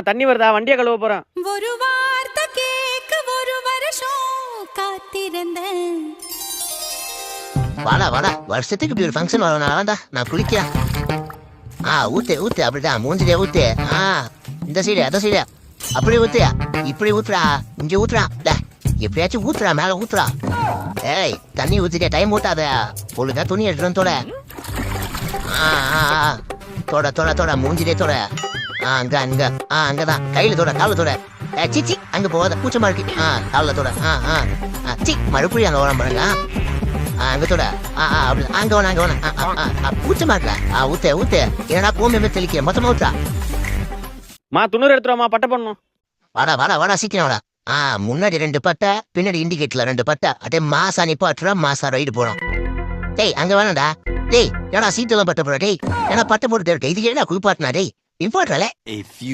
தண்ணி வருதா? வண்டியை கழுவ போறேன். ஒரு வார்த்தை கேட்க ஒரு வருஷம் காத்திருந்தேன். வாடா வாடா, வருஷத்துக்கு இப்படி ஒரு ஃபங்க்ஷன் வரணும்டா. நான் குளிக்க ஊத்து ஊத்து, அப்படிதான் மூஞ்சிலே ஊத்து. இந்த சைடு அந்த சைடு அப்படி ஊத்து, இப்படி ஊத்துறா, இங்க ஊத்துறா, எப்படியாச்சும் ஊத்துறா, மேல ஊத்துறா. ஏய் தண்ணி ஊத்திட்டே, டைம் ஊத்தாத, ஒழுங்கா துணி எடுத்துட்டு தொட. தொட தொட தொட, மூஞ்சிலே தொட. அங்க அங்க அங்கதான், கையில தொட, கால தொட. சிச்சி அங்க போகாத, பூச்சமா இருக்கு. கால தொட. சி மறுபடியும் அங்க ஓரம் பாருங்க. அங்க தொட. அப்படி அங்க வேணா, அங்க வேணா, பூச்சமா இருக்கல. ஊத்து ஊத்து, ஏன்னா கோமியமே தெளிக்க, மொத்தமா ஊத்துறா. துணூறு எடுத்துருவாமா, பட்டை பண்ணணும். வாடா வாடா வாடா, சீக்கிரம் வாடா. முன்னாடி 2 பட்டை, பின்னாடி இண்டிகேட்டர்ல 2 பட்டை. அப்படியே மாசா நிப்பாட்டுறா, மாசா ரைடு போறோம். டேய் அங்க வேணாடா. டேய் ஏன்னா சீட்டெல்லாம் பட்ட போற. டேய் ஏன்னா பட்டை போட்டு இருக்கு, இது என்ன குளிப்பாட்டினா? டேய் இம்பார்ட்டன்ல.